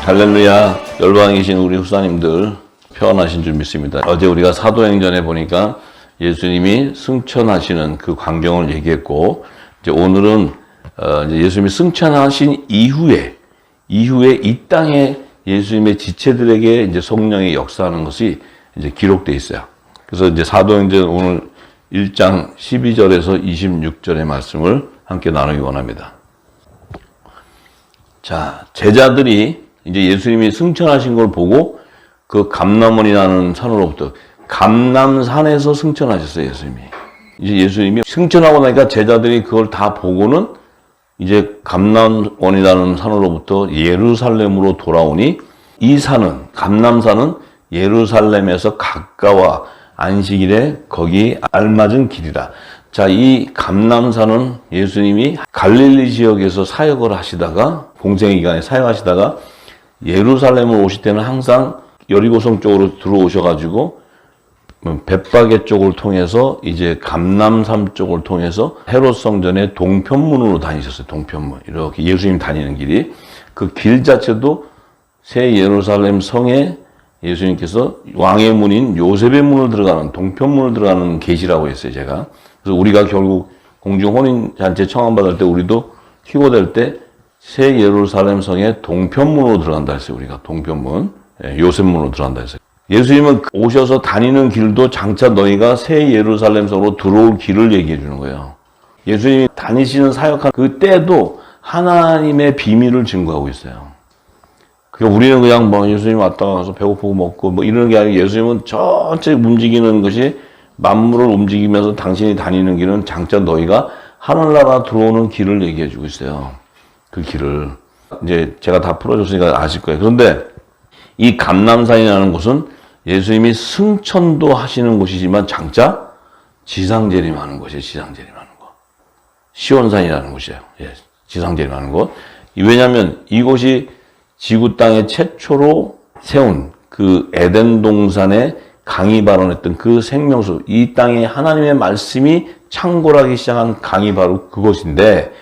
할렐루야. 열방에 계신 우리 후사님들 평안하신 줄 믿습니다. 어제 우리가 사도행전에 보니까 예수님이 승천하시는 그 광경을 얘기했고, 이제 오늘은 이제 예수님이 승천하신 이후에 이 땅에 예수님의 지체들에게 이제 성령이 역사하는 것이 이제 기록되어 있어요. 그래서 이제 사도행전 오늘 1장 12절에서 26절의 말씀을 함께 나누기 원합니다. 자, 제자들이 이제 예수님이 승천하신 걸 보고 그 감람원이라는 산으로부터, 감람산에서 승천하셨어요, 예수님이. 이제 예수님이 승천하고 나니까 제자들이 그걸 다 보고는 이제 감람원이라는 산으로부터 예루살렘으로 돌아오니, 이 산은, 감람산은 예루살렘에서 가까워 안식일에 거기 알맞은 길이다. 자, 이 감람산은 예수님이 갈릴리 지역에서 사역을 하시다가, 공생의 기간에 사역하시다가 예루살렘을 오실 때는 항상 여리고성 쪽으로 들어오셔가지고 벳바게 쪽을 통해서 이제 감람산 쪽을 통해서 헤롯 성전의 동편문으로 다니셨어요. 동편문. 이렇게 예수님 다니는 길이. 그 길 자체도 새 예루살렘 성에 예수님께서 왕의 문인 요셉의 문을 들어가는, 동편문을 들어가는 계시라고 했어요, 제가. 그래서 우리가 결국 공중 혼인잔치 청함받을 때 우리도 희고될 때 새 예루살렘 성의 동편문으로 들어간다 했어요. 우리가 동편문, 요셉문으로 들어간다 했어요. 예수님은 오셔서 다니는 길도 장차 너희가 새 예루살렘 성으로 들어올 길을 얘기해 주는 거예요. 예수님이 다니시는 사역한 그 때도 하나님의 비밀을 증거하고 있어요. 그러니까 우리는 그냥 뭐 예수님 왔다 가서 배고프고 먹고 뭐 이러는 게 아니고, 예수님은 전체 움직이는 것이 만물을 움직이면서 당신이 다니는 길은 장차 너희가 하늘나라 들어오는 길을 얘기해 주고 있어요. 그 길을 이제 제가 다 풀어줬으니까 아실 거예요. 그런데 이 감람산이라는 곳은 예수님이 승천도 하시는 곳이지만 장차 지상재림하는 곳이에요. 지상재림하는 곳. 시온산이라는 곳이에요. 예, 지상재림하는 곳. 왜냐하면 이곳이 지구 땅에 최초로 세운 그 에덴 동산에 강이 발원했던 그 생명수, 이 땅에 하나님의 말씀이 창궐하기 시작한 강이 바로 그곳인데,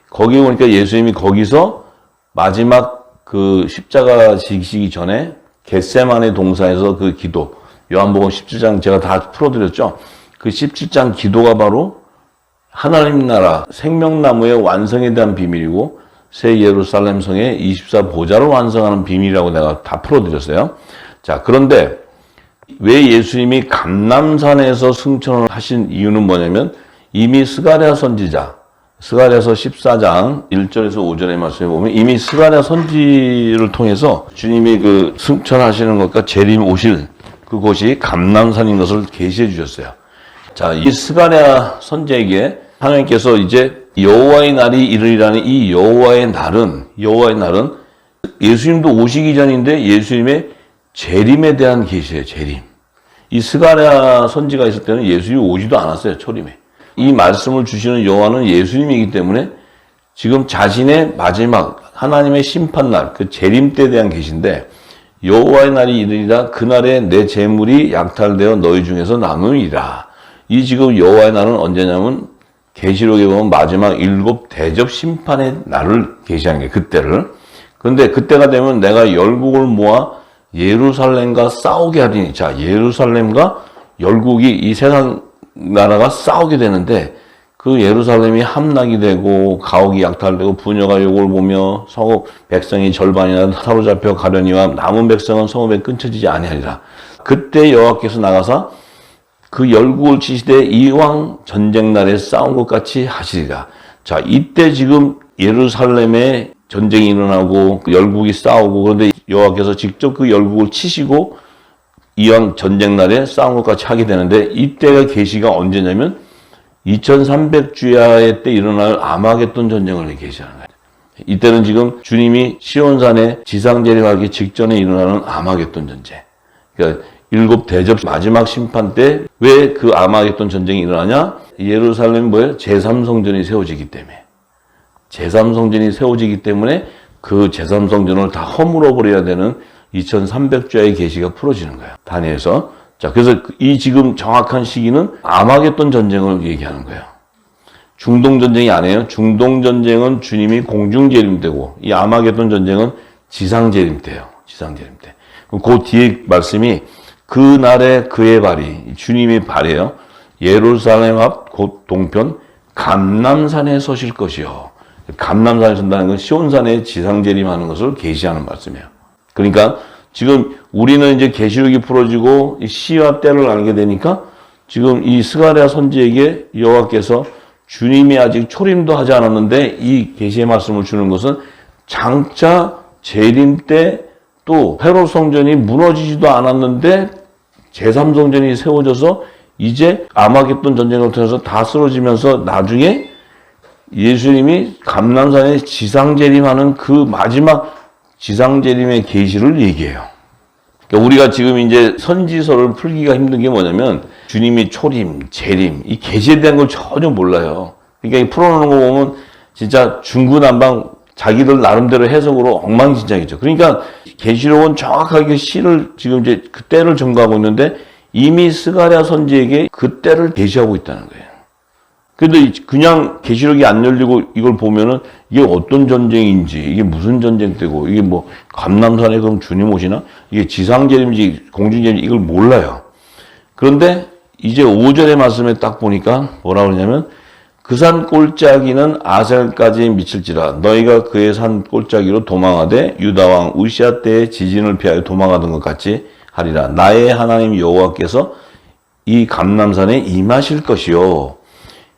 거기 보니까 예수님이 거기서 마지막 그 십자가 지시기 전에 겟세마네 동산에서 그 기도, 요한복음 17장 제가 다 풀어드렸죠. 그 17장 기도가 바로 하나님 나라 생명나무의 완성에 대한 비밀이고 새 예루살렘 성의 24보좌를 완성하는 비밀이라고 내가 다 풀어드렸어요. 자, 그런데 왜 예수님이 감람산에서 승천을 하신 이유는 뭐냐면, 이미 스가랴 선지자, 스가랴서 14장 1절에서 5절의 말씀에 보면 이미 스가랴 선지를 통해서 주님이 그 승천하시는 것과 재림 오실 그곳이 감람산인 것을 계시해 주셨어요. 자, 이 스가랴 선지에게 하나님께서 이제 여호와의 날이 이르리라는 이 여호와의 날은 예수님도 오시기 전인데 예수님의 재림에 대한 계시예요. 재림. 이 스가랴 선지가 있을 때는 예수님이 오지도 않았어요. 초림에. 이 말씀을 주시는 여호와는 예수님이기 때문에 지금 자신의 마지막 하나님의 심판날, 그 재림 때에 대한 계시인데, 여호와의 날이 이르리라. 그날에 내 재물이 약탈되어 너희 중에서 나누리라. 이 지금 여호와의 날은 언제냐면 계시록에 보면 마지막 7 대접 심판의 날을 계시하는 게 그때를. 그런데 그때가 되면 내가 열국을 모아 예루살렘과 싸우게 하리니. 자, 예루살렘과 열국이 이 세상 나라가 싸우게 되는데, 그 예루살렘이 함락이 되고 가옥이 약탈되고 부녀가 욕을 보며 성읍 백성이 절반이나 사로잡혀 가려니와 남은 백성은 성읍에 끊쳐지지 아니하리라. 그때 여호와께서 나가사 그 열국을 치시되 이왕 전쟁 날에 싸운 것 같이 하시리라. 자, 이때 지금 예루살렘에 전쟁이 일어나고 열국이 싸우고, 그런데 여호와께서 직접 그 열국을 치시고 이왕 전쟁 날에 싸운 것 같이 하게 되는데, 이때가 계시가 언제냐면 2300주야의 때 일어날 아마겟돈 전쟁을 계시하는 거예요. 이때는 지금 주님이 시온산에 지상재림하기 직전에 일어나는 아마겟돈 전쟁. 그러니까 7 대접 마지막 심판 때 왜 그 아마겟돈 전쟁이 일어나냐? 예루살렘 뭐예요? 제3성전이 세워지기 때문에. 제3성전이 세워지기 때문에 그 제3성전을 다 허물어 버려야 되는 2300주야의 계시가 풀어지는 거예요. 다니엘서. 자, 그래서 이 지금 정확한 시기는 아마겟돈 전쟁을 얘기하는 거예요. 중동 전쟁이 아니에요. 중동 전쟁은 주님이 공중 재림되고, 이 아마겟돈 전쟁은 지상재림 때예요. 지상재림 때. 그 뒤에 말씀이 그날에 그의 발이 주님의 발이에요. 예루살렘 앞 곧 동편 감람산에 서실 것이요. 감람산에 선다는 건 시온산에 지상재림하는 것을 계시하는 말씀이에요. 그러니까 지금 우리는 이제 계시록이 풀어지고 시와 때를 알게 되니까 지금 이 스가랴 선지에게 여호와께서 주님이 아직 초림도 하지 않았는데 이 계시의 말씀을 주는 것은 장차 재림 때 또 헤롯 성전이 무너지지도 않았는데 제3성전이 세워져서 이제 아마겟돈 전쟁을 통해서 다 쓰러지면서 나중에 예수님이 감람산에 지상재림하는 그 마지막 지상재림의 계시를 얘기해요. 그러니까 우리가 지금 이제 선지서를 풀기가 힘든 게 뭐냐면 주님이 초림, 재림, 이 계시에 대한 걸 전혀 몰라요. 그러니까 이 풀어놓는 거 보면 진짜 중구난방 자기들 나름대로 해석으로 엉망진창이죠. 그러니까 계시록은 정확하게 시를 지금 이제 그 때를 증거하고 있는데 이미 스가랴 선지에게 그 때를 계시하고 있다는 거예요. 근데 그냥 계시록이 안 열리고 이걸 보면은 이게 어떤 전쟁인지, 이게 무슨 전쟁 때고, 이게 뭐 감람산에 그럼 주님 오시나? 이게 지상재림인지 공중재림인지 이걸 몰라요. 그런데 이제 5절의 말씀에 딱 보니까 뭐라 그러냐면 그 산 꼴짜기는 아셀까지 미칠지라 너희가 그의 산 꼴짜기로 도망하되 유다왕 우시아 때의 지진을 피하여 도망하던 것 같이 하리라. 나의 하나님 여호와께서 이 감람산에 임하실 것이요.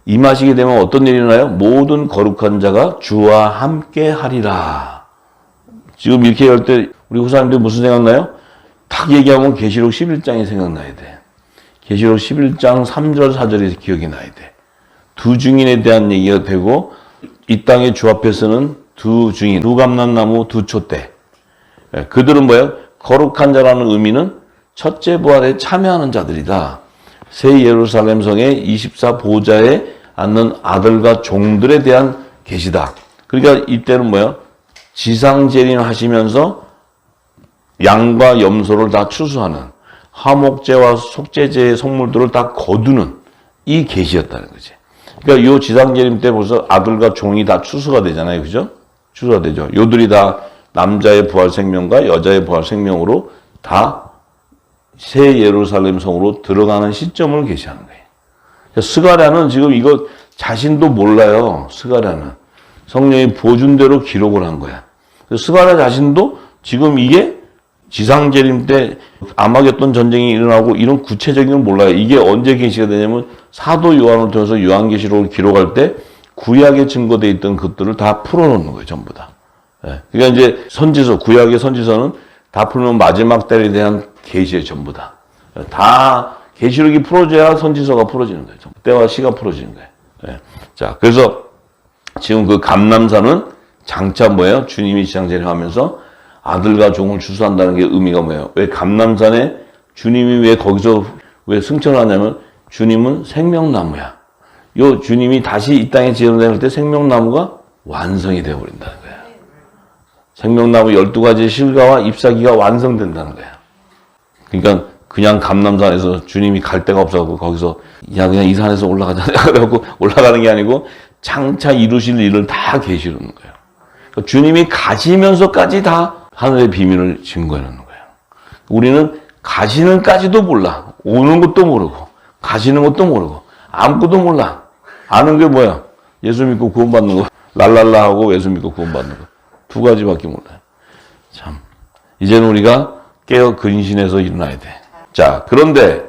임하시게 되면 어떤 일이 일어나요? 모든 거룩한 자가 주와 함께 하리라. 지금 이렇게 할 때 우리 후사님들 무슨 생각나요? 딱 얘기하면 계시록 11장이 생각나야 돼. 계시록 11장 3절 4절이 기억이 나야 돼. 두 증인에 대한 얘기가 되고 이 땅의 주 앞에서는 두 증인, 두 감람나무, 두 촛대. 그들은 뭐예요? 거룩한 자라는 의미는 첫째 부활에 참여하는 자들이다. 새 예루살렘 성의 24보좌에 앉는 아들과 종들에 대한 계시다. 그러니까 이때는 뭐예요? 지상재림 하시면서 양과 염소를 다 추수하는 화목제와 속죄제의 성물들을 다 거두는 이 계시였다는 거지. 그러니까 요 지상재림 때 벌써 아들과 종이 다 추수가 되잖아요. 그죠? 추수가 되죠. 요들이 다 남자의 부활 생명과 여자의 부활 생명으로 다 새 예루살렘 성으로 들어가는 시점을 계시하는 거예요. 스가랴는 지금 이거 자신도 몰라요. 스가랴는. 성령이 보여준 대로 기록을 한 거야. 스가랴 자신도 지금 이게 지상재림 때 아마겟돈 전쟁이 일어나고 이런 구체적인 건 몰라요. 이게 언제 계시가 되냐면 사도 요한을 통해서 요한계시록을 기록할 때 구약에 증거되어 있던 것들을 다 풀어놓는 거예요. 전부 다. 그러니까 이제 선지서, 구약의 선지서는 다 풀면 마지막 때에 대한 계시에 전부 다. 다 계시록이 풀어져야 선지서가 풀어지는 거예요. 때와 시가 풀어지는 거예요. 자, 그래서 지금 그 감람산은 장차 뭐예요? 주님이 지상재림하면서 아들과 종을 추수한다는 게 의미가 뭐예요? 왜 감람산에 주님이 왜 거기서 왜 승천하냐면 주님은 생명나무야. 요 주님이 다시 이 땅에 지어낼 때 생명나무가 완성이 되어버린다는 거야. 생명나무 12가지 실과와 잎사귀가 완성된다는 거야. 그러니까 그냥 감람산에서 주님이 갈 데가 없어서 거기서 야 그냥 이 산에서 올라가자 그래갖고 올라가는 게 아니고 장차 이루실 일을 다 계시는 거예요. 그러니까 주님이 가시면서까지 다 하늘의 비밀을 증거해놓는 거예요. 우리는 가시는까지도 몰라. 오는 것도 모르고 가시는 것도 모르고 아무것도 몰라. 아는 게 뭐야? 예수 믿고 구원받는 거. 랄랄라 하고 예수 믿고 구원받는 거. 두 가지밖에 몰라요. 참. 이제는 우리가 깨어 근신해서 일어나야 돼. 자, 그런데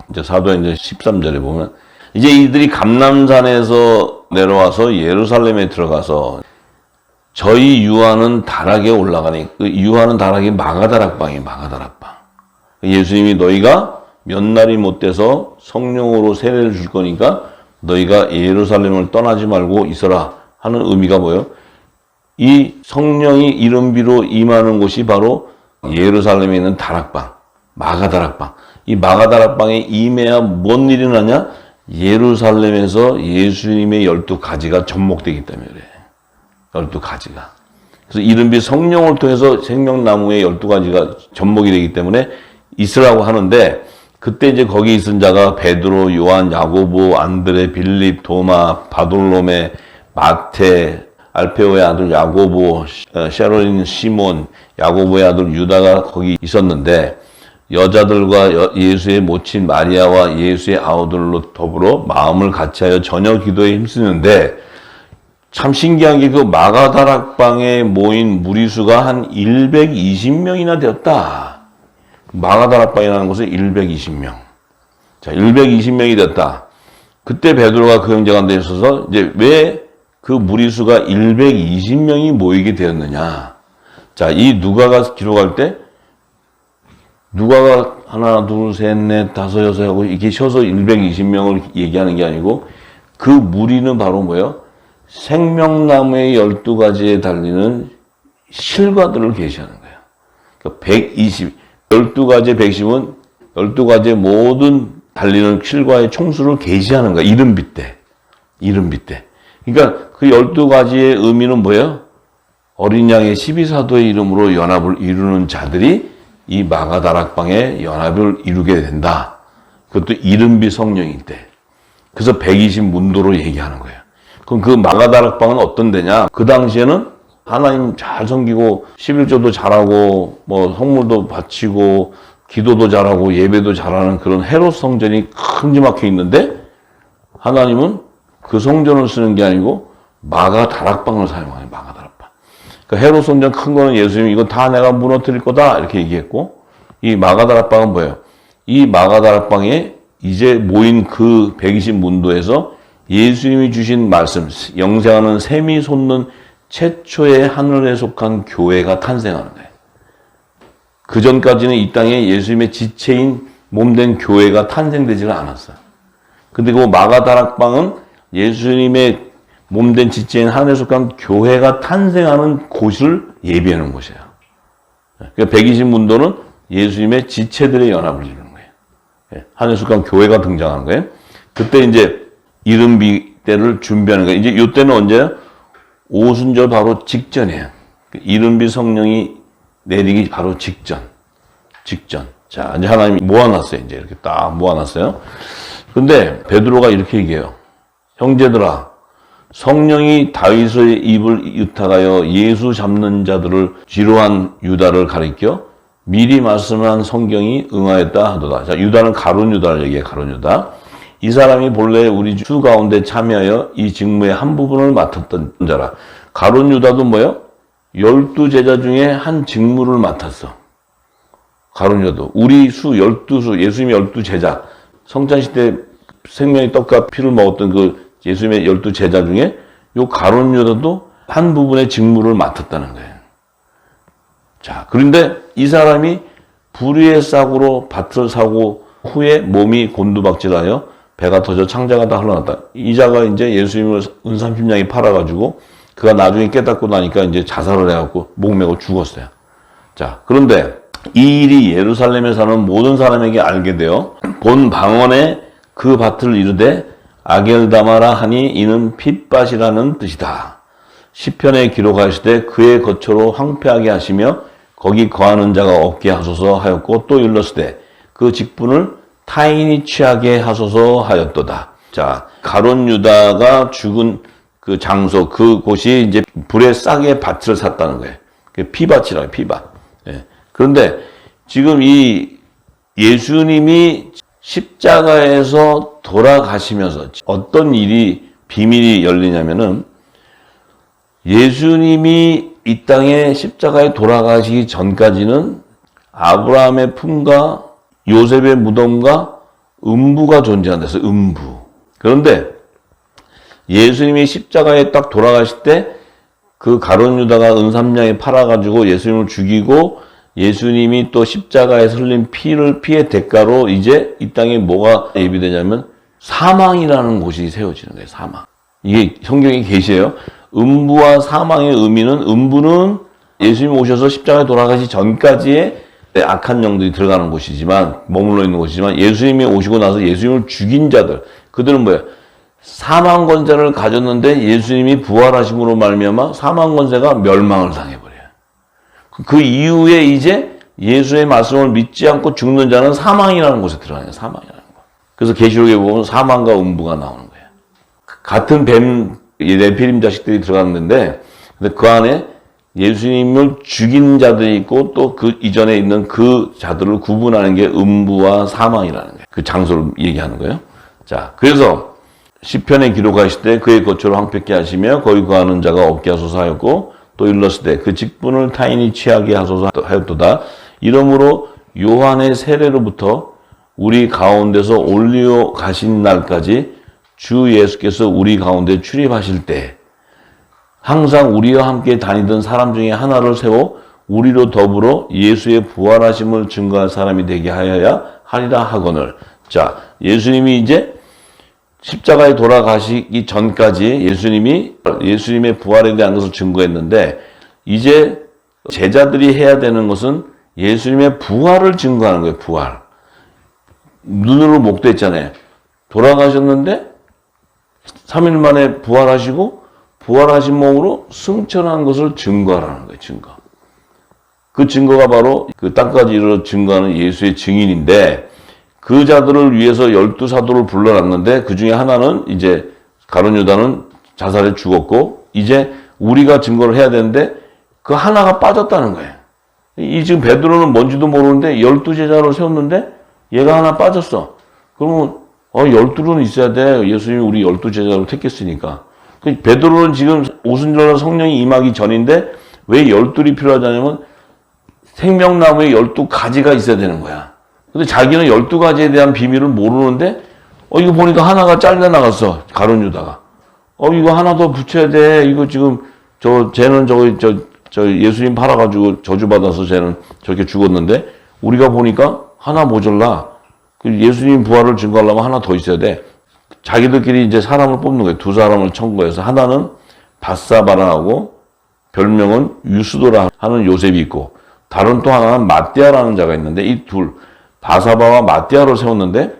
이제 사도행전 13절에 보면 이제 이들이 감람산에서 내려와서 예루살렘에 들어가서 저희 유하는 다락에 올라가니 그 유하는 다락이 마가다락방이에요. 마가다락방. 예수님이 너희가 몇 날이 못 돼서 성령으로 세례를 줄 거니까 너희가 예루살렘을 떠나지 말고 있어라 하는 의미가 뭐예요? 이 성령이 이름비로 임하는 곳이 바로 예루살렘에 있는 다락방, 마가다락방. 이 마가다락방에 임해야 뭔 일이 나냐? 예루살렘에서 예수님의 12가지가 접목되기 때문에 그래. 12가지가. 그래서 이른비 성령을 통해서 생명나무의 12가지가 접목이 되기 때문에 있으라고 하는데 그때 이제 거기 있은 자가 베드로, 요한, 야고보, 안드레, 빌립, 도마, 바돌로메, 마테, 알페오의 아들 야고보, 샤론인 시몬, 야고보의 아들 유다가 거기 있었는데 여자들과 예수의 모친 마리아와 예수의 아우들로 더불어 마음을 같이하여 저녁 기도에 힘쓰는데 참 신기한 게 그 마가다락방에 모인 무리수가 한 120명이나 되었다. 마가다락방이라는 곳은 120명. 자, 120명이 됐다. 그때 베드로가 그 형제 가운데 있어서 이제 왜 그 무리수가 120명이 모이게 되었느냐. 자, 이 누가가 기록할 때 누가가 하나, 둘, 셋, 넷, 다섯, 여섯 하고 이렇게 쉬어서 120명을 얘기하는 게 아니고 그 무리는 바로 뭐예요? 생명나무의 12가지에 달리는 실과들을 계시하는 거예요. 그러니까 12가지의 110은 12가지의 모든 달리는 실과의 총수를 계시하는 거야. 이름 빗대. 그러니까 그 12가지의 의미는 뭐예요? 어린 양의 12사도의 이름으로 연합을 이루는 자들이 이 마가다락방에 연합을 이루게 된다. 그것도 이른비 성령일 때. 그래서 120문도로 얘기하는 거예요. 그럼 그 마가다락방은 어떤 데냐? 그 당시에는 하나님 잘 섬기고 11조도 잘하고 뭐 성물도 바치고 기도도 잘하고 예배도 잘하는 그런 헤롯 성전이 큼지막해 있는데 하나님은 그 성전을 쓰는 게 아니고 마가다락방을 사용하는 마가다락방. 그러니까 헤롯 성전 큰 거는 예수님이 이거 다 내가 무너뜨릴 거다 이렇게 얘기했고 이 마가다락방은 뭐예요? 이 마가다락방에 이제 모인 그 120문도에서 예수님이 주신 말씀, 영생하는 샘이 솟는 최초의 하늘에 속한 교회가 탄생하는 거예요. 그 전까지는 이 땅에 예수님의 지체인 몸된 교회가 탄생되지가 않았어요. 근데 그 마가다락방은 예수님의 몸된 지체인 하늘에 속한 교회가 탄생하는 곳을 예비하는 곳이에요. 그러니까 120문도는 예수님의 지체들의 연합을 이루는 거예요. 하늘에 속한 교회가 등장하는 거예요. 그때 이제 이른비 때를 준비하는 거예요. 이제 이때는 언제요? 오순절 바로 직전이에요. 이른비 성령이 내리기 바로 직전. 자, 이제 하나님이 모아놨어요. 이제 이렇게 딱 모아놨어요. 근데 베드로가 이렇게 얘기해요. 형제들아, 성령이 다윗의 입을 유탁하여 예수 잡는 자들을 지루한 유다를 가리켜 미리 말씀한 성경이 응하였다 하도다. 자, 유다는 가룟 유다를 얘기해, 가룟 유다. 이 사람이 본래 우리 주 가운데 참여하여 이 직무의 한 부분을 맡았던 자라. 가룟 유다도 뭐예요? 12제자 중에 한 직무를 맡았어. 가룟 유다도. 우리 수 12수, 예수님의 12제자. 성찬시대 생명의 떡과 피를 먹었던 그 예수님의 12제자 중에 요 가룟 유다도 한 부분의 직무를 맡았다는 거예요. 자, 그런데 이 사람이 불의의 싹으로 밭을 사고 후에 몸이 곤두박질하여 배가 터져 창자가 다 흘러났다. 이 자가 이제 예수님을 은삼십냥에 팔아가지고 그가 나중에 깨닫고 나니까 이제 자살을 해갖고 목 메고 죽었어요. 자, 그런데 이 일이 예루살렘에 사는 모든 사람에게 알게 되어 본 방언에 그 밭을 이르되 아겔다마라 하니 이는 핏밭이라는 뜻이다. 시편에 기록하시되 그의 거처로 황폐하게 하시며 거기 거하는 자가 없게 하소서 하였고 또 일렀으되 그 직분을 타인이 취하게 하소서 하였도다. 자, 가룟 유다가 죽은 그 장소, 그곳이 이제 불에 싸게 밭을 샀다는 거예요. 피밭이라고, 피밭. 예. 그런데 지금 이 예수님이 십자가에서 돌아가시면서 어떤 일이, 비밀이 열리냐면은 예수님이 이 땅에 십자가에 돌아가시기 전까지는 아브라함의 품과 요셉의 무덤과 음부가 존재한다. 음부. 그런데 예수님이 십자가에 딱 돌아가실 때 그 가룟 유다가 은삼냥에 팔아가지고 예수님을 죽이고 예수님이 또 십자가에 흘린 피의 대가로 이제 이 땅에 뭐가 예비되냐면 사망이라는 곳이 세워지는 거예요. 사망. 이게 성경의 계시예요. 음부와 사망의 의미는 음부는 예수님 오셔서 십자가에 돌아가시 전까지의 악한 영들이 들어가는 곳이지만 머물러 있는 곳이지만 예수님이 오시고 나서 예수님을 죽인 자들 그들은 뭐예요? 사망 권세를 가졌는데 예수님이 부활하심으로 말미암아 사망 권세가 멸망을 당해버려요. 그 이후에 이제 예수의 말씀을 믿지 않고 죽는 자는 사망이라는 곳에 들어가요. 사망이라는 곳. 그래서 계시록에 보면 사망과 음부가 나오는 거예요. 같은 뱀 이 네피림 자식들이 들어갔는데, 근데 그 안에 예수님을 죽인 자들이 있고 또 그 이전에 있는 그 자들을 구분하는 게 음부와 사망이라는 거예요. 그 장소를 얘기하는 거예요. 자, 그래서 시편에 기록하실 때 그의 거처를 황폐케 하시며 거기 거하는 자가 없게 하소서 하였고, 또 일렀을 때 그 직분을 타인이 취하게 하소서 하였도다. 이러므로 요한의 세례로부터 우리 가운데서 올리어 가신 날까지 주 예수께서 우리 가운데 출입하실 때 항상 우리와 함께 다니던 사람 중에 하나를 세워 우리로 더불어 예수의 부활하심을 증거할 사람이 되게 하여야 하리라 하거늘. 자, 예수님이 이제 십자가에 돌아가시기 전까지 예수님의 부활에 대한 것을 증거했는데, 이제 제자들이 해야 되는 것은 예수님의 부활을 증거하는 거예요. 부활. 눈으로 목도했잖아요. 돌아가셨는데 3일 만에 부활하시고 부활하신 몸으로 승천한 것을 증거하라는 거예요. 증거. 그 증거가 바로 그 땅까지 이르러 증거하는 예수의 증인인데, 그 자들을 위해서 12사도를 불러놨는데 그 중에 하나는 이제 가룟 유다는 자살해 죽었고, 이제 우리가 증거를 해야 되는데 그 하나가 빠졌다는 거예요. 이 지금 베드로는 뭔지도 모르는데 12제자를 세웠는데 얘가 하나 빠졌어. 그러면 12는 있어야 돼. 예수님이 우리 12제자로 택했으니까. 베드로는 지금 오순절날 성령이 임하기 전인데 왜 12이 필요하냐면 생명나무에 12가지가 있어야 되는 거야. 근데 자기는 12가지에 대한 비밀을 모르는데 이거 보니까 하나가 잘려나갔어. 가룟 유다가. 이거 하나 더 붙여야 돼. 이거 지금 쟤는 예수님 팔아가지고 저주받아서 쟤는 저렇게 죽었는데 우리가 보니까 하나 모자라. 예수님 부활을 증거하려면 하나 더 있어야 돼. 자기들끼리 이제 사람을 뽑는 거예요. 두 사람을 청구해서, 하나는 바사바라하고 별명은 유스도라 하는 요셉이 있고, 다른 또 하나는 마띠아라는 자가 있는데, 이 둘 바사바와 마띠아를 세웠는데,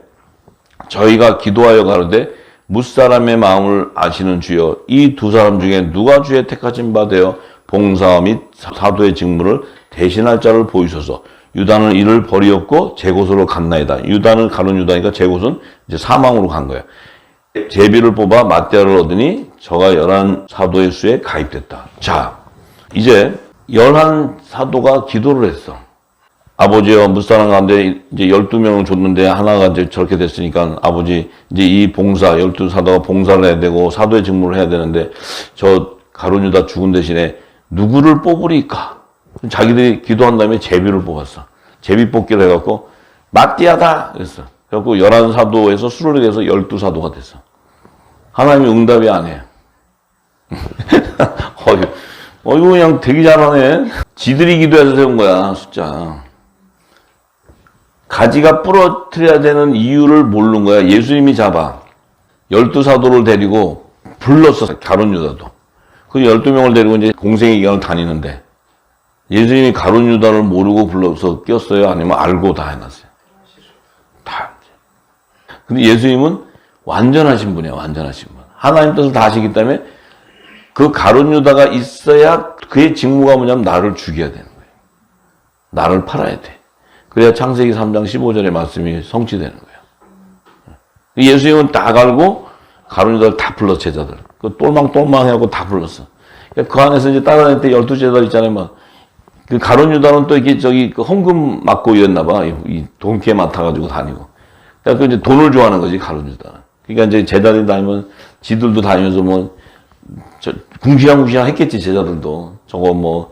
저희가 기도하여 가로되 무사람의 마음을 아시는 주여, 이 두 사람 중에 누가 주의 택하신 바 되어 봉사 및 사도의 직무를 대신할 자를 보이소서. 유다는 이를 버리었고 제 곳으로 갔나이다. 유다는 가룟 유다니까 제 곳은 이제 사망으로 간 거예요. 제비를 뽑아 마띠아를 얻으니 저가 11사도의 수에 가입됐다. 자, 이제 11사도가 기도를 했어. 아버지여, 무사람 가운데 이제 12명을 줬는데 하나가 이제 저렇게 됐으니까 아버지, 이제 이 봉사, 12사도가 봉사를 해야 되고 사도의 직무를 해야 되는데 저 가룟 유다 죽은 대신에 누구를 뽑으리까? 자기들이 기도한 다음에 제비를 뽑았어. 제비 뽑기를 해갖고 마띠아다 그랬어. 그래갖고 11사도에서 수를 해서 12사도가 됐어. 하나님이 응답이 안 해. 이거 그냥 되게 잘하네. 지들이 기도해서 세운 거야, 숫자. 가지가 부러뜨려야 되는 이유를 모르는 거야. 예수님이 잡아 12사도를 데리고 불렀어. 가룟 유다도. 그 12명을 데리고 이제 공생의 기간을 다니는데 예수님이 가룟 유다를 모르고 불러서 꼈어요? 아니면 알고 다 해놨어요? 다. 근데 예수님은 완전하신 분이에요. 완전하신 분. 하나님 뜻을 다 하시기 때문에 그 가룟 유다가 있어야 그의 직무가 뭐냐면 나를 죽여야 되는 거예요. 나를 팔아야 돼. 그래야 창세기 3장 15절의 말씀이 성취되는 거예요. 예수님은 다 갈고 가룟 유다를 다 불렀어. 제자들. 그 똘망똘망해갖고 다 불렀어. 그러니까 그 안에서 이제 따라다닐 때 12제자들 있잖아요. 그 가룟 유다는 또 이게 그 헌금 맞고 이랬나 봐. 이 돈키에 맡아가지고 다니고. 그러니까 이제 돈을 좋아하는 거지, 가룟 유다는. 그러니까 이제 제자들이 다니면 지들도 다니면서 궁시렁궁시렁 했겠지, 제자들도. 저거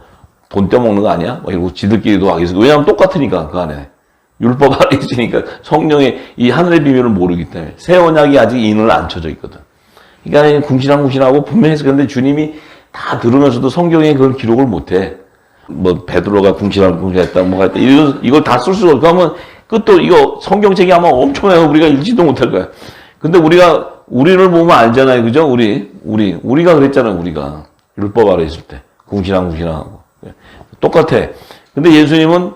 돈 떼먹는 거 아니야? 이러고 지들끼리도 하겠어. 왜냐하면 똑같으니까, 그 안에. 율법 안에 있으니까 성령의 이 하늘의 비밀을 모르기 때문에. 새 언약이 아직 인을 안 쳐져 있거든. 그러니까 궁시렁궁시렁하고 분명히 했어. 근데 주님이 다 들으면서도 성경에 그걸 기록을 못 해. 베드로가 궁시렁궁시렁했다, 뭐가 했다. 이걸 다 쓸 수가 없고 하면 끝도 이거 성경책이 아마 엄청나요. 우리가 읽지도 못할 거야. 근데 우리를 보면 알잖아요. 그죠? 우리가 그랬잖아요. 우리가. 율법 아래 있을 때. 궁시렁궁시렁하고. 똑같아. 근데 예수님은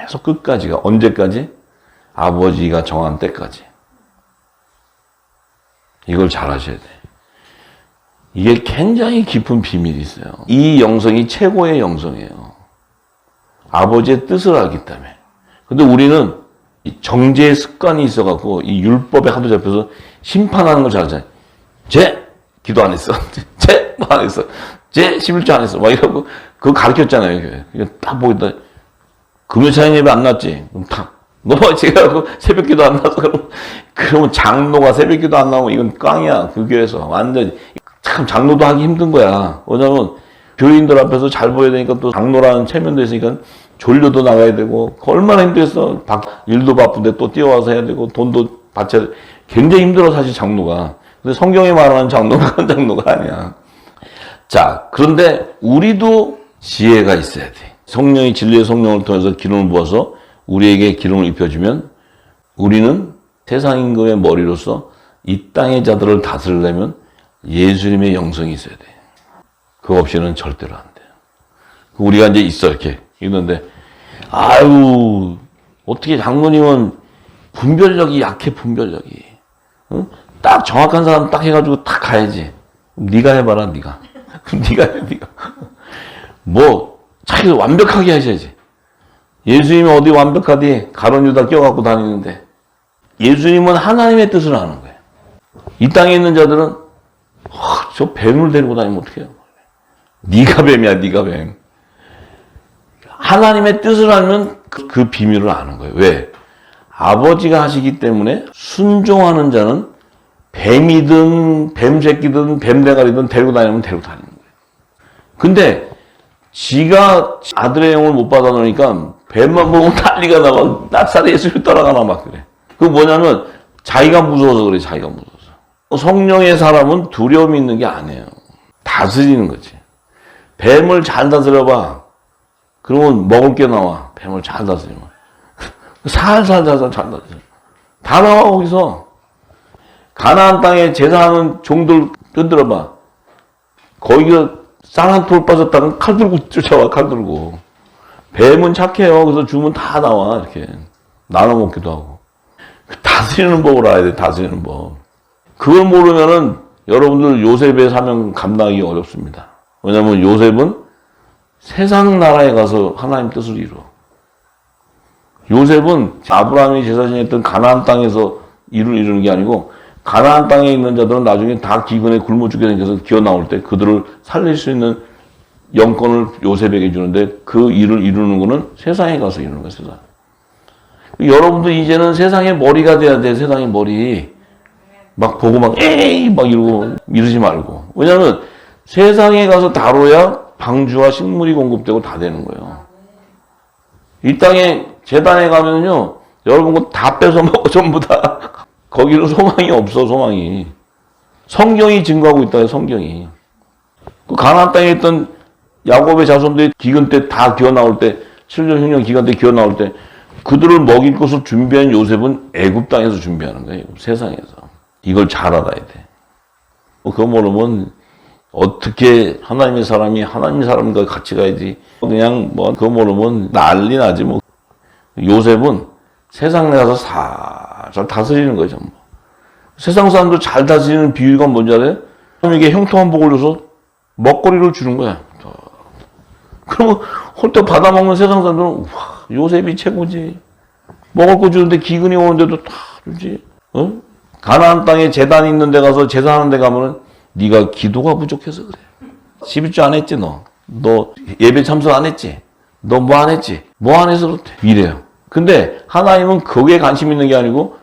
계속 끝까지가, 언제까지? 아버지가 정한 때까지. 이걸 잘 하셔야 돼. 이게 굉장히 깊은 비밀이 있어요. 이 영성이 최고의 영성이에요. 아버지의 뜻을 알기 때문에. 근데 우리는 정죄의 습관이 있어갖고 이 율법에 하도 잡혀서 심판하는 걸 잘하잖아요. 기도 안 했어. 쟤 뭐 안 했어. 쟤 11조 안 했어. 막 이러고 그거 가르쳤잖아요. 딱 보겠다. 금요차인 예배 안 났지? 그럼 탁. 너 제가 새벽기도 안 나서 그러면 장로가 새벽기도 안 나오면 이건 꽝이야. 그 교회에서 완전 참 장로도 하기 힘든 거야. 왜냐면 교인들 앞에서 잘 보여야 되니까 또 장로라는 체면도 있으니까 졸려도 나가야 되고 얼마나 힘들었어. 일도 바쁜데 또 뛰어와서 해야 되고 돈도 바쳐야 돼. 굉장히 힘들어 사실 장로가. 근데 성경에 말하는 장로가 그런 장로가 아니야. 자, 그런데 우리도 지혜가 있어야 돼. 성령이 진리의 성령을 통해서 기름을 부어서 우리에게 기름을 입혀주면 우리는 세상 임금의 머리로서 이 땅의 자들을 다스리려면 예수님의 영성이 있어야 돼. 그거 없이는 절대로 안 돼. 우리가 이제 있어 이렇게 있는데 아유 어떻게 장로님은 분별력이 약해. 분별력이 응? 딱 정확한 사람 딱 해가지고 딱 가야지. 네가 해봐라 네가. 네가 해 네가. 뭐 자기 완벽하게 하셔야지. 예수님이 어디 완벽하디 가론 유다 껴갖고 다니는데 예수님은 하나님의 뜻을 아는 거예요. 이 땅에 있는 자들은 저 뱀을 데리고 다니면 어떡해요. 네가 뱀이야 네가 뱀. 하나님의 뜻을 알면 그 비밀을 아는 거예요. 왜? 아버지가 하시기 때문에 순종하는 자는 뱀이든 뱀새끼든 뱀대가리든 데리고 다니면 데리고 다니는 거예요. 근데 지가 아들의 영을 못 받아 놓으니까 뱀만 보고 난리가 나. 막 낯살에 예수를 따라가나 막 그래. 그거 뭐냐면 자기가 무서워서 그래. 자기가 무서워서. 성령의 사람은 두려움이 있는 게 아니에요. 다스리는 거지. 뱀을 잘 다스려봐. 그러면 먹을 게 나와. 뱀을 잘 다스리면. 살살 잘 다스려. 다 나와 거기서. 가나안 땅에 제사하는 종들 흔들어봐. 거기가 쌀 한 톨 빠졌다가 칼 들고 쫓아와. 칼 들고. 뱀은 착해요. 그래서 주면 다 나와. 이렇게. 나눠 먹기도 하고. 다스리는 법을 알아야 돼. 다스리는 법. 그걸 모르면은 여러분들 요셉의 사명 감당하기 어렵습니다. 왜냐면 요셉은 세상 나라에 가서 하나님 뜻을 이루어. 요셉은 아브라함이 제사 지냈던 가나안 땅에서 일을 이루는 게 아니고 가나안 땅에 있는 자들은 나중에 다 기근에 굶어 죽게 생겨서 기어 나올 때 그들을 살릴 수 있는 영권을 요셉에게 주는데 그 일을 이루는 거는 세상에 가서 이루는 거야. 세상. 여러분도 이제는 세상의 머리가 돼야 돼. 세상의 머리. 막 보고 막 에이 막 이러지 말고. 왜냐하면 세상에 가서 다뤄야 방주와 식물이 공급되고 다 되는 거예요. 이 땅에 재단에 가면요 여러분 거 다 뺏어 먹어. 전부 다. 거기는 소망이 없어. 소망이. 성경이 증거하고 있다. 성경이. 그 가나안 땅에 있던 야곱의 자손들이 기근 때 다 기어 나올 때 7년 흉년 기간 때 기어 나올 때 그들을 먹일 것을 준비한 요셉은 애굽 땅에서 준비하는 거예요. 세상에서. 이걸 잘 알아야 돼. 그거 모르면 어떻게 하나님의 사람이 하나님의 사람과 같이 가야지. 그냥 뭐 그거 모르면 난리 나지 뭐. 요셉은 세상 나가서 살살 다스리는 거죠. 뭐. 세상 사람들 잘 다스리는 비유가 뭔지 알아요? 이게 형통한 복을 줘서 먹거리를 주는 거야. 그러면 홀딱 받아먹는 세상 사람들은 와, 요셉이 최고지. 먹을 거 주는데 기근이 오는데도 다 주지. 어? 가나안 땅에 제단이 있는 데 가서 제사하는 데 가면은 네가 기도가 부족해서 그래. 11조 안 했지 너. 너 예배 참석 안 했지. 너 뭐 안 했지. 뭐 안 해서 그렇대. 이래요. 근데 하나님은 거기에 관심 있는 게 아니고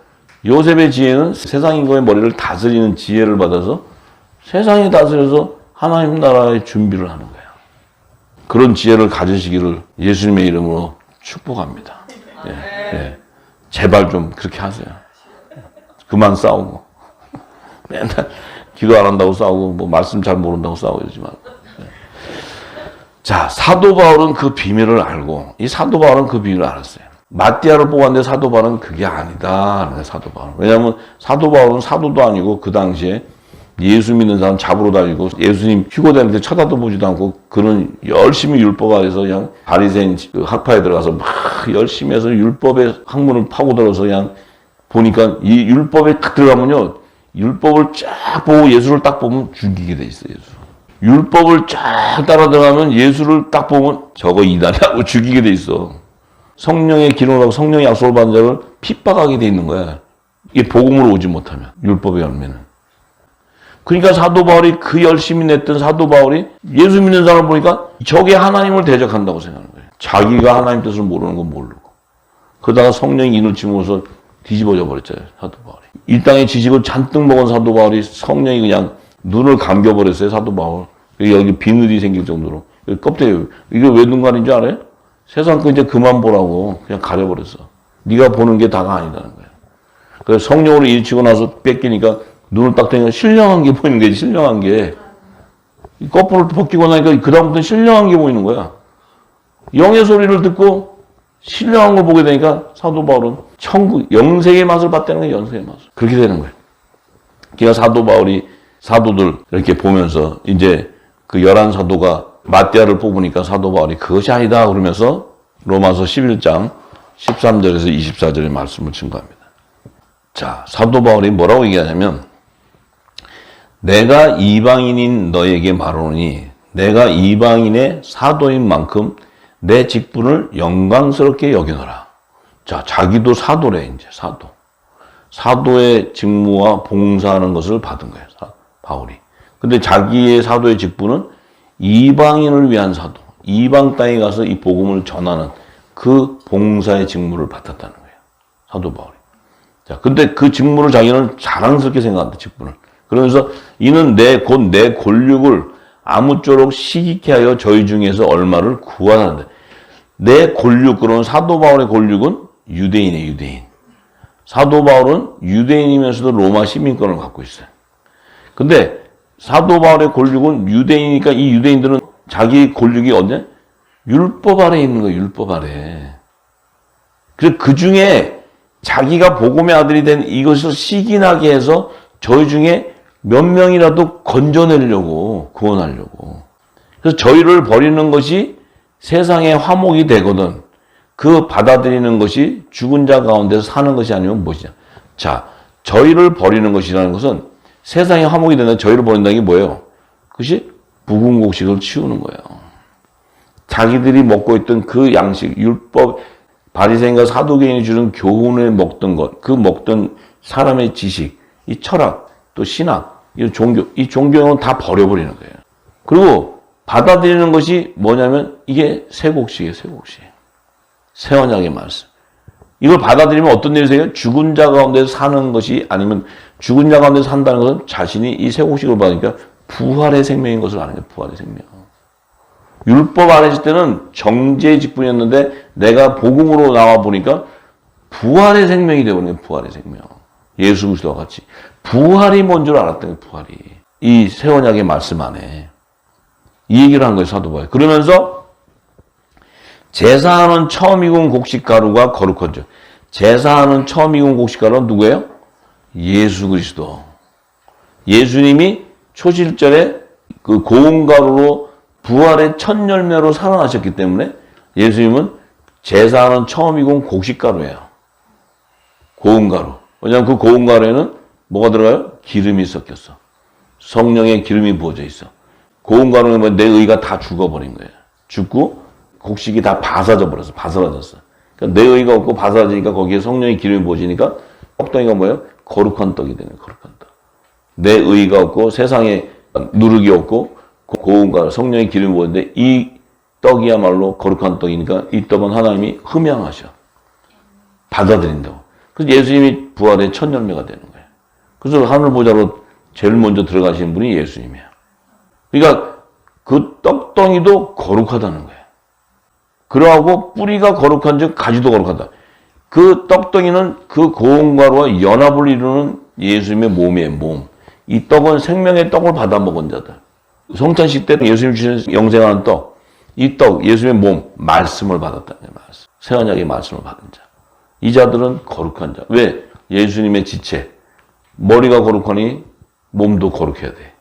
요셉의 지혜는 세상 인간의 머리를 다스리는 지혜를 받아서 세상에 다스려서 하나님 나라의 준비를 하는 거예요. 그런 지혜를 가지시기를 예수님의 이름으로 축복합니다. 예, 예. 제발 좀 그렇게 하세요. 그만 싸우고. 맨날 기도 안 한다고 싸우고, 뭐 말씀 잘 모른다고 싸우고 이러지 말고. 예. 자, 사도 바울은 그 비밀을 알고, 이 사도 바울은 그 비밀을 알았어요. 마띠아를 뽑았는데 사도 바울은 그게 아니다. 사도 바울. 왜냐하면 사도 바울은 사도도 아니고 그 당시에 예수 믿는 사람 잡으러 다니고 예수님 휴거되는데 쳐다도 보지도 않고 그는 열심히 율법 아래서 그냥 바리새인 학파에 들어가서 막 열심히 해서 율법의 학문을 파고들어서 그냥 보니까 이 율법에 딱 들어가면요 율법을 쫙 보고 예수를 딱 보면 죽이게 돼 있어요. 예수. 율법을 쫙 따라 들어가면 예수를 딱 보면 저거 이단이라고 죽이게 돼 있어. 성령의 기름을 하고 성령의 약속을 받은 자를 핍박하게 돼 있는 거야. 이게 복음으로 오지 못하면 율법의 열매는. 그러니까 사도 바울이 그 열심히 냈던 사도 바울이 예수 믿는 사람을 보니까 저게 하나님을 대적한다고 생각하는 거예요. 자기가 하나님 뜻을 모르는 건 모르고. 그러다가 성령이 인을 치면서 뒤집어져 버렸잖아요. 사도 바울이. 이 땅의 지식을 잔뜩 먹은 사도 바울이 성령이 그냥 눈을 감겨버렸어요. 사도 바울. 여기 비늘이 생길 정도로. 껍데기. 이게 왜 눈 가린 줄 알아요? 세상 거 이제 그만 보라고 그냥 가려버렸어. 네가 보는 게 다가 아니다는 거예요. 그래서 성령으로 일치고 나서 뺏기니까 눈을 딱 뜨니까 신령한 게 보이는 거지. 신령한 게. 거꾸로 벗기고 나니까 그 다음부터는 신령한 게 보이는 거야. 영의 소리를 듣고 신령한 걸 보게 되니까 사도 바울은 천국, 영생의 맛을 봤다는 거예요. 영생의 맛을. 그렇게 되는 거예요. 그러니까 사도 바울이 사도들 이렇게 보면서 이제 그 11사도가 마띠아를 뽑으니까 사도 바울이 그것이 아니다 그러면서 로마서 11장 13절에서 24절의 말씀을 증거합니다. 자, 사도 바울이 뭐라고 얘기하냐면 내가 이방인인 너에게 말하노니 내가 이방인의 사도인 만큼 내 직분을 영광스럽게 여기노라. 자, 자기도 사도래, 이제 사도. 사도의 직무와 봉사하는 것을 받은 거예요, 바울이. 근데 자기의 사도의 직분은 이방인을 위한 사도, 이방 땅에 가서 이 복음을 전하는 그 봉사의 직무를 받았다는 거예요, 사도 바울이. 자, 근데 그 직무를 자기는 자랑스럽게 생각한다, 직분을. 그러면서 이는 곧 내 권력을 아무쪼록 시기케 하여 저희 중에서 얼마를 구하는데 내 권력, 그런 사도 바울의 권력은 유대인이에요, 유대인. 사도 바울은 유대인이면서도 로마 시민권을 갖고 있어요. 근데 사도 바울의 권력은 유대인이니까 이 유대인들은 자기 권력이 어디냐? 율법 아래에 있는 거예요, 율법 아래. 그래서 그 중에 자기가 복음의 아들이 된 이것을 시기나게 해서 저희 중에 몇 명이라도 건져내려고, 구원하려고. 그래서 저희를 버리는 것이 세상의 화목이 되거든. 그 받아들이는 것이 죽은 자 가운데서 사는 것이 아니면 무엇이냐. 자, 저희를 버리는 것이라는 것은 세상의 화목이 되는 저희를 버린다는 게 뭐예요? 그것이 묵은곡식을 치우는 거예요. 자기들이 먹고 있던 그 양식, 율법, 바리새인과 사두개인이 주는 교훈을 먹던 것, 그 먹던 사람의 지식, 이 철학, 또 신학, 이 종교는 다 버려버리는 거예요. 그리고 받아들이는 것이 뭐냐면 이게 새 곡식이에요, 새 곡식. 새 언약의 말씀. 이걸 받아들이면 어떤 일이 생겨요? 죽은 자 가운데 사는 것이 아니면 죽은 자 가운데 산다는 것은 자신이 이 새 곡식을 받으니까 부활의 생명인 것을 아는 거예요, 부활의 생명. 율법 안에 있을 때는 정죄의 직분이었는데 내가 복음으로 나와 보니까 부활의 생명이 되어버린 거예요, 부활의 생명. 예수 그리스도와 같이. 부활이 뭔 줄 알았던 거예요, 부활이. 이 새 언약의 말씀 안에. 이 얘기를 한 거예요, 사도 바울이. 그러면서 제사하는 처음 익은 곡식가루가 거룩하죠. 제사하는 처음 익은 곡식가루는 누구예요? 예수 그리스도. 예수님이 초실절에 그 고운 가루로 부활의 첫 열매로 살아나셨기 때문에 예수님은 제사하는 처음 익은 곡식가루예요. 고운 가루. 왜냐하면 그 고운 가루에는 뭐가 들어가요? 기름이 섞였어. 성령의 기름이 부어져 있어. 고운 가루는 내 의가 다 죽어버린 거예요. 죽고 곡식이 다 바사져 버렸어. 바스라졌어. 그러니까 내 의가 없고 바스라지니까 거기에 성령의 기름이 부어지니까 떡덩이가 뭐예요? 거룩한 떡이 되는 거예요. 거룩한 떡. 내 의가 없고 세상에 누룩이 없고 고운 가루, 성령의 기름이 부었는데 이 떡이야말로 거룩한 떡이니까 이 떡은 하나님이 흠양하셔. 받아들인다고. 그래서 예수님이 부활의 첫 열매가 되는 거예요. 그래서 하늘 보좌로 제일 먼저 들어가시는 분이 예수님이에요. 그러니까 그 떡덩이도 거룩하다는 거예요. 그러하고 뿌리가 거룩한 즉 가지도 거룩하다. 그 떡덩이는 그 고운 가루와 연합을 이루는 예수님의 몸이에요, 몸. 이 떡은 생명의 떡을 받아 먹은 자들. 성찬식 때 예수님 주신 영생하는 떡, 이 떡, 예수님의 몸, 말씀을 받았다는 거예요, 말씀. 새 언약의 말씀을 받은 자. 이 자들은 거룩한 자. 왜? 예수님의 지체. 머리가 거룩하니 몸도 거룩해야 돼.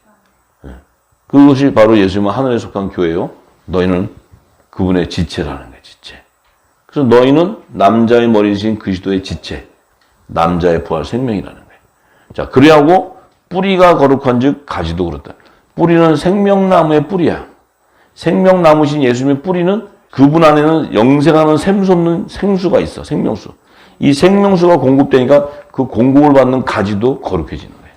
그것이 바로 예수님은 하늘에 속한 교회요. 너희는 그분의 지체라는 거예요, 지체. 그래서 너희는 남자의 머리이신 그리스도의 지체. 남자의 부활 생명이라는 거예요. 자, 그리하고 뿌리가 거룩한 즉 가지도 그렇다. 뿌리는 생명나무의 뿌리야. 생명나무신 예수님의 뿌리는 그분 안에는 영생하는 샘솟는 생수가 있어. 생명수. 이 생명수가 공급되니까 그 공급을 받는 가지도 거룩해지는 거예요.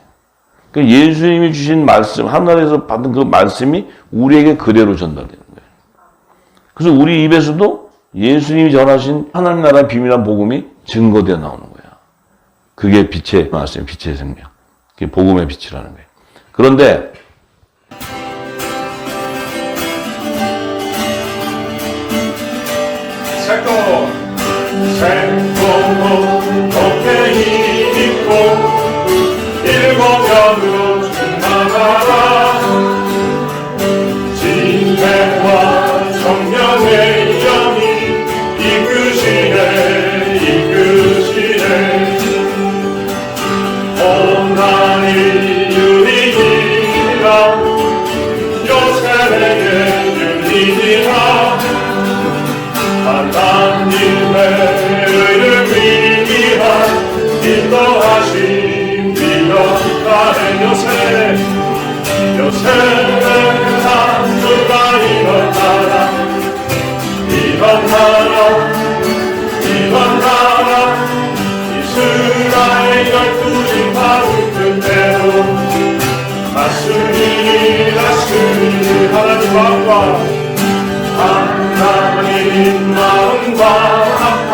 그 예수님이 주신 말씀, 하늘에서 받은 그 말씀이 우리에게 그대로 전달되는 거예요. 그래서 우리 입에서도 예수님이 전하신 하나님 나라의 비밀한 복음이 증거되어 나오는 거야. 그게 빛의 말씀, 빛의 생명. 그게 복음의 빛이라는 거예요. 그런데 생동도 높게 힘있고 일곱 연으로 충만하라. 진행과 정령의 영이 이끄시네 이끄시네. 오나니 유리니라 요셉에게 유리니라. 하나님의 의를 위한 인도하심 비력가의 요셉. 요셉의 한두가 일어나라 일어나라 일어나라. 이스라엘 12지파 뜻대로 하시니 하시니. 하나님 마음과 하나님 마음과 합한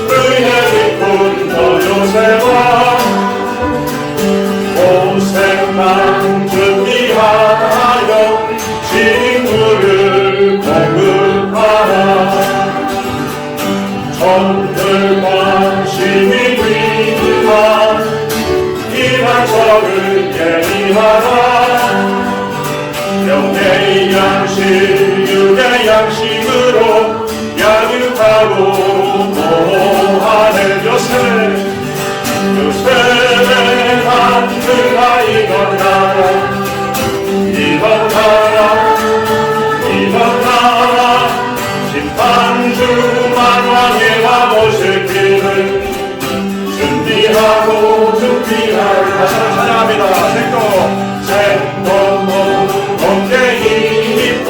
그의 기쁨 요새와 고생만 준비하여 친구를 공급하라. 종들과 시민과 일한 적을 예비하라. 영의 양식 육의 양식으로 양육하고 보호하는 요셉. 요셉의 한들아 일어나라 일어나라 일어나라. 심판주 만왕의 와보실 길을 준비하고 다시 찬양합니다. 생동 어깨 힘있고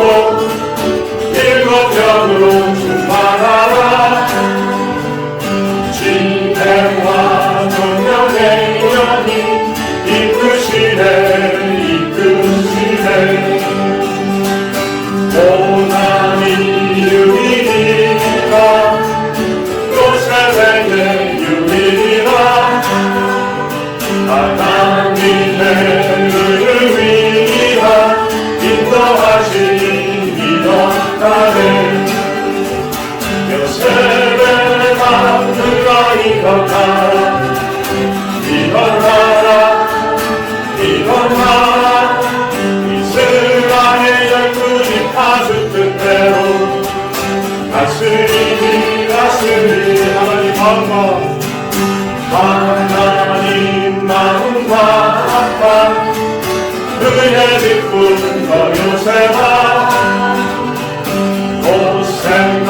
일곱 병으로 충만하라. 진행과 정령의 영이 이끄시네 이끄시네. 오나니 유리니라 요셉에게 유리니라. 하나님의 의를 위한 인도하심 이렇다네. 요셉의 남들아 일어나라 일어나라 일어나라. 이스라엘 12지파 뜻대로 다스리니 다스리니. 하나님 마음과 하나님 마음과 합한 그의 기쁨 요새와 고생만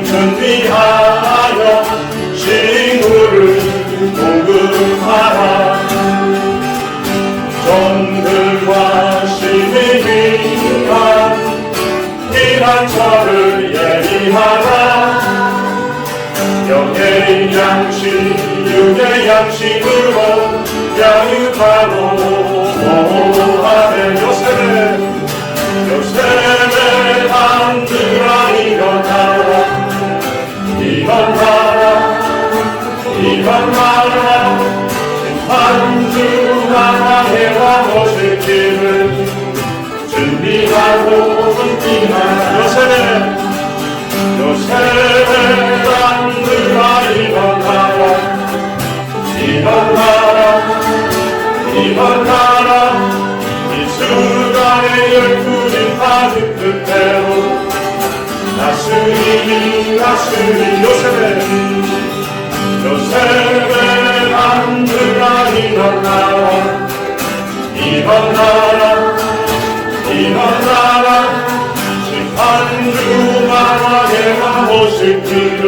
준비하여 친구를 공급하라. 종들과 시민과 일한 처를 예비하라. 영의 양식 육의 양식으로 양육하고 보호하는 요셉의 한들아 일어나라 일어나라 일어나라. 심판주 만왕의 와보실 길을 준비하고 요셉의 남들아 일어나라 일어나라 일어나라. 이스라엘 12지파 뜻대로 다스리니 다스리니. 요셉의 남들아 일어나라 일어나라 일어나라. 심판주 만왕의 와보실 길을